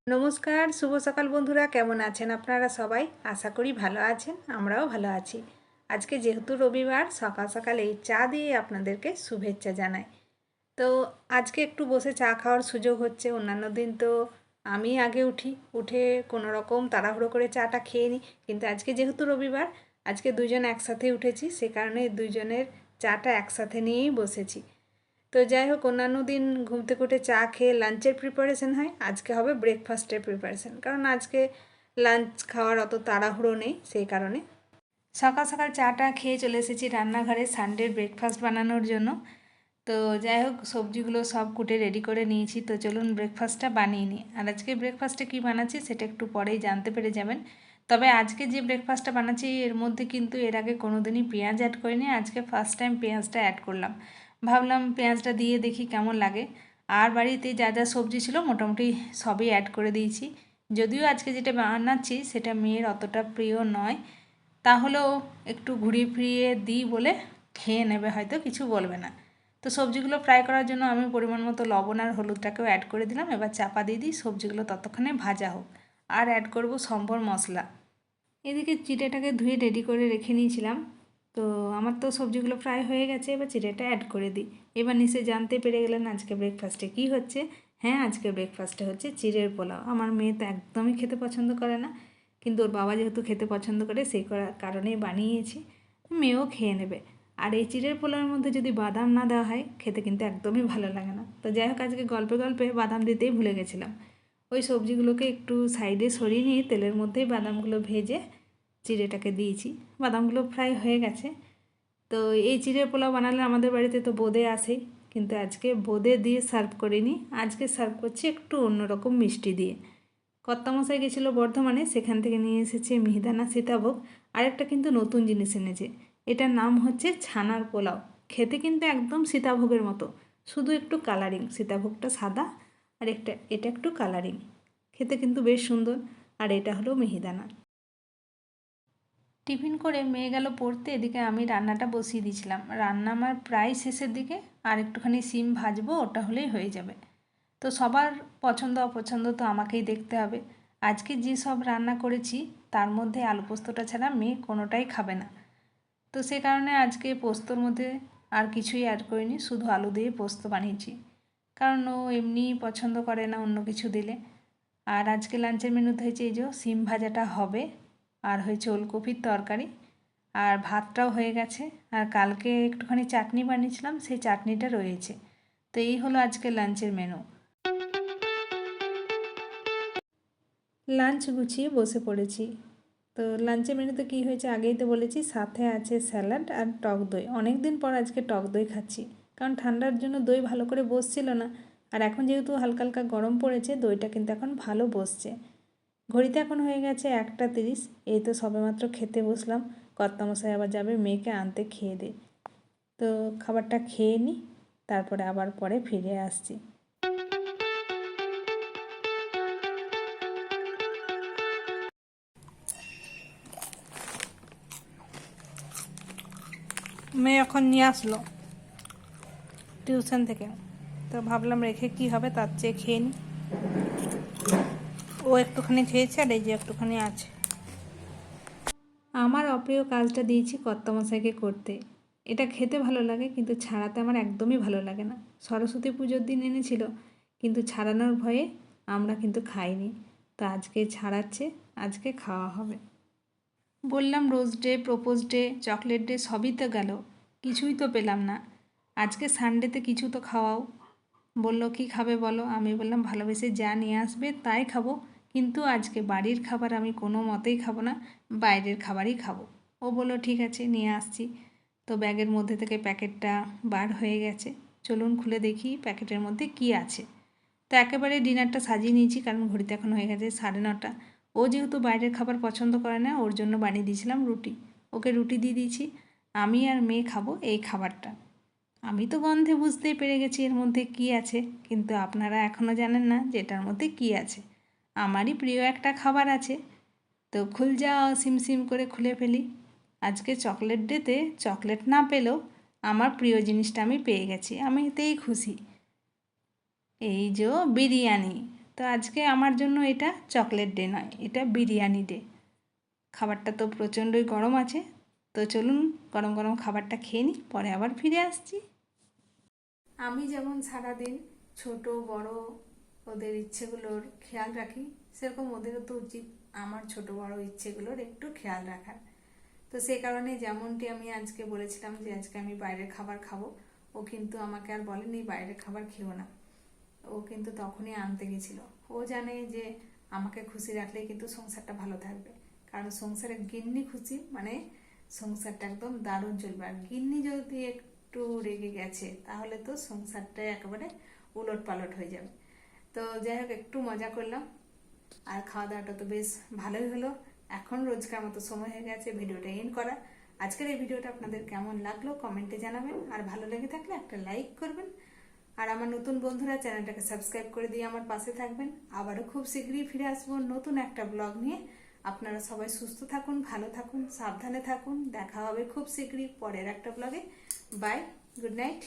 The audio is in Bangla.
নমস্কার, শুভ সকাল বন্ধুরা। কেমন আছেন আপনারা সবাই? আশা করি ভালো আছেন, আমরাও ভালো আছি। আজকে যেহেতু রবিবার, সকাল সকাল এই চা দিয়ে আপনাদেরকে শুভেচ্ছা জানাই। তো আজকে একটু বসে চা খাওয়ার সুযোগ হচ্ছে। অন্যান্য দিন তো আমি আগে উঠে কোনো রকম তাড়াহুড়ো করে চাটা খেয়ে নিই, কিন্তু আজকে যেহেতু রবিবার, আজকে দুজন একসাথে উঠেছি, সে কারণে দুজনের চাটা একসাথে নিয়েই বসেছি। তো যাই হোক, অন্যান্য দিন ঘুম থেকে উঠে চা খেয়ে লাঞ্চের প্রিপারেশন হয়, আজকে হবে ব্রেকফাস্টের প্রিপারেশন, কারণ আজকে লাঞ্চ খাওয়ার অত তাড়াহুড়ো নেই, সেই কারণে সকাল সকাল চাটা খেয়ে চলে এসেছি রান্নাঘরে সানডের ব্রেকফাস্ট বানানোর জন্য। তো যাই হোক, সবজিগুলো সব কুটে রেডি করে নিয়েছি। তো চলুন ব্রেকফাস্টটা বানিয়ে নিই। আর আজকে ব্রেকফাস্টে কী বানাচ্ছি সেটা একটু পরেই জানতে পেরে যাবেন। তবে আজকে যে ব্রেকফাস্টটা বানাচ্ছি এর মধ্যে কিন্তু এর আগে কোনো দিনই পেঁয়াজ অ্যাড করিনি, আজকে ফার্স্ট টাইম পেঁয়াজটা অ্যাড করলাম। ভাবলাম পেঁয়াজটা দিয়ে দেখি কেমন লাগে। আর বাড়িতে যা যা সবজি ছিল মোটামুটি সবই অ্যাড করে দিয়েছি। যদিও আজকে যেটা বানাচ্ছি সেটা মেয়ের অতটা প্রিয় নয়, তাহলেও একটু ঘুরিয়ে ফিরিয়ে দিই বলে খেয়ে নেবে, হয়তো কিছু বলবে না। তো সবজিগুলো ফ্রাই করার জন্য আমি পরিমাণ মতো লবণ আর হলুদটাকেও অ্যাড করে দিলাম। এবার চাপা দিয়ে দিই, সবজিগুলো ততক্ষণে ভাজা হোক। আর অ্যাড করব সম্বর মশলা। এদিকে চিড়েটাকে ধুয়ে রেডি করে রেখে নিয়েছিলাম। তো আমার তো সবজিগুলো ফ্রাই হয়ে গেছে, এবার চিড়েটা অ্যাড করে দিই। এবার নিশ্চয়ই জানতে পেরে গেলেন আজকে ব্রেকফাস্টে কী হচ্ছে। হ্যাঁ, আজকে ব্রেকফাস্টে হচ্ছে চিড়ের পোলাও। আমার মেয়ে তো একদমই খেতে পছন্দ করে না, কিন্তু ওর বাবা যেহেতু খেতে পছন্দ করে সেই কারণেই বানিয়েছি। মেয়েও খেয়ে নেবে। আর এই চিড়ের পোলাওর মধ্যে যদি বাদাম না দেওয়া হয় খেতে কিন্তু একদমই ভালো লাগে না। তো যাই হোক, আজকে গল্পে গল্পে বাদাম দিতেই ভুলে গেছিলাম। ওই সবজিগুলোকে একটু সাইডে সরিয়ে নিয়ে তেলের মধ্যেই বাদামগুলো ভেজে চিড়েটাকে দিয়েছি। বাদামগুলো ফ্রাই হয়ে গেছে। তো এই চিড়ের পোলাও বানালে আমাদের বাড়িতে তো বোঁদে আসেই, কিন্তু আজকে বোঁদে দিয়ে সার্ভ করিনি। আজকে সার্ভ করছি একটু অন্যরকম মিষ্টি দিয়ে। কর্তামশাই গেছিলো বর্ধমানে, সেখান থেকে নিয়ে এসেছে মিহিদানা সীতাভোগ। আরেকটা কিন্তু নতুন জিনিস এনেছে, এটার নাম হচ্ছে ছানার পোলাও। খেতে কিন্তু একদম সীতাভোগের মতো, শুধু একটু কালারিং। সীতাভোগটা সাদা আর এটা একটু কালারিং, খেতে কিন্তু বেশ সুন্দর। আর এটা হলো মিহিদানা। টিফিন করে মেয়ে গেল পড়তে, এদিকে আমি রান্নাটা বসিয়ে দিয়েছিলাম। রান্না আমার প্রায় শেষের দিকে, আর একটুখানি সিম ভাজবো, ওটা হলেই হয়ে যাবে। তো সবার পছন্দ অপছন্দ তো আমাকেই দেখতে হবে। আজকে যে সব রান্না করেছি তার মধ্যে আলু পোস্তটা ছাড়া মেয়ে কোনোটাই খাবে না। তো সে কারণে আজকে পোস্তর মধ্যে আর কিছুই অ্যাড করিনি, শুধু আলু দিয়ে পোস্ত বানিয়েছি, কারণ ও এমনি পছন্দ করে না অন্য কিছু দিলে। আর আজকে লাঞ্চের মেনুতে হয়েছে এই যে সিম ভাজাটা হবে, আর হয়েছে ওলকপির তরকারি, আর ভাতটাও হয়ে গেছে। আর কালকে একটুখানি চাটনি বানিয়েছিলাম, সেই চাটনিটা রয়েছে। তো এই হলো আজকে লাঞ্চের মেনু। লাঞ্চ গুছিয়ে বসে পড়েছি। তো লাঞ্চের মেনুতে কী হয়েছে আগেই তো বলেছি, সাথে আছে স্যালাড আর টক দই। অনেক দিন পর আজকে টক দই খাচ্ছি, কারণ ঠান্ডার জন্য দই ভালো করে বসছিল না। আর এখন যেহেতু হালকা হালকা গরম পড়েছে, দইটা কিন্তু এখন ভালো বসছে। ঘড়িতে এখন হয়ে গেছে 1:30। এই তো সবেমাত্র খেতে বসলাম। কর্তামশাই আবার যাবে মেয়েকে আনতে, খেয়ে দে। তো খাবারটা খেয়ে নিই, তারপরে আবার পরে ফিরে আসছি। মেয়ে এখন নিয়ে আসলো টিউশন থেকে, তো ভাবলাম রেখে কি হবে, তার চেয়ে খেয়ে নিই। ও একটুখানি খেয়েছে আর এই যে একটুখানি আছে। আমার অপ্রিয় কাজটা দিয়েছি কর্তামশাইকে করতে। এটা খেতে ভালো লাগে, কিন্তু ছাড়াতে আমার একদমই ভালো লাগে না। সরস্বতী পুজোর দিন এনেছিল, কিন্তু ছাড়ানোর ভয়ে আমরা কিন্তু খাইনি। তো আজকে ছাড়াচ্ছে, আজকে খাওয়া হবে। বললাম rose day, propose day, chocolate day সবই তো গেল, কিছুই তো পেলাম না। আজকে সানডেতে কিছু তো খাওয়াও। বলল কি খাবে বলো। আমি বললাম ভালোবেসে যা নিয়ে আসবে তাই খাবো, কিন্তু আজকে বাড়ির খাবার আমি কোনো মতেই খাবো না, বাইরের খাবারই খাবো। ও বলল ঠিক আছে, নিয়ে আসছি। তো ব্যাগের মধ্যে থেকে প্যাকেটটা বার হয়ে গেছে, চলুন খুলে দেখি প্যাকেটের মধ্যে কি আছে। তো একেবারে ডিনারটা সাজিয়ে নিয়েছি, কারণ ঘড়িতে এখন হয়ে গেছে 9:30। ও যেহেতু বাইরের খাবার পছন্দ করে না, ওর জন্য বানিয়ে দিয়েছিলাম রুটি। ওকে রুটি দিয়ে দিয়েছি, আমি আর মেয়ে খাবো এই খাবারটা। আমি তো গন্ধে বুঝতেই পেরে গেছি এর মধ্যে কী আছে, কিন্তু আপনারা এখনও জানেন না যে এটার মধ্যে কী আছে। আমারই প্রিয় একটা খাবার আছে। তো খুল যাও, সিম করে খুলে ফেলি। আজকে চকলেট ডেতে চকলেট না পেলেও আমার প্রিয় জিনিসটা আমি পেয়ে গেছি, আমি এতেই খুশি। এই যে বিরিয়ানি। তো আজকে আমার জন্য এটা চকলেট ডে নয়, এটা বিরিয়ানি ডে। খাবারটা তো প্রচণ্ডই গরম আছে, তো চলুন গরম গরম খাবারটা খেয়ে নিই, পরে আবার ফিরে আসছি। আমি যেমন সারাদিন ছোট বড় ওদের ইচ্ছেগুলোর খেয়াল রাখি, সেরকম ওদেরও তো উচিত আমার ছোট বড় ইচ্ছেগুলোর একটু খেয়াল রাখার। তো সেই কারণে যেমনটি আমি আজকে বলেছিলাম যে আজকে আমি বাইরের খাবার খাবো, ও কিন্তু আমাকে আর বলেনি বাইরের খাবার খেও না। ও কিন্তু তখনই আনতে গেছিল। ও জানে যে আমাকে খুশি রাখলেই কিন্তু সংসারটা ভালো থাকবে, কারণ সংসারে গিন্নি খুশি মানে সংসারটা একদম দারুণ চলবে। আর গিন্নি যদি একটু রেগে গেছে তাহলে তো সংসারটাই একেবারে উলট পালট হয়ে যাবে। তো যাই হোক, একটু মজা করলাম আর খাওয়া দাওয়াটা তো বেশ ভালোই হলো। এখন রোজকার মতো সময় হয়ে গেছে ভিডিওটা এন্ড করা। আজকের এই ভিডিওটা আপনাদের কেমন লাগলো কমেন্টে জানাবেন, আর ভালো লেগে থাকলে একটা লাইক করবেন। আর আমার নতুন বন্ধুরা চ্যানেলটাকে সাবস্ক্রাইব করে দিয়ে আমার পাশে থাকবেন। আবারও খুব শীঘ্রই ফিরে আসবো নতুন একটা ব্লগ নিয়ে। আপনারা সবাই সুস্থ থাকুন, ভালো থাকুন, সাবধানে থাকুন। দেখা হবে খুব শীঘ্রই পরের একটা ব্লগে। Bye, good night.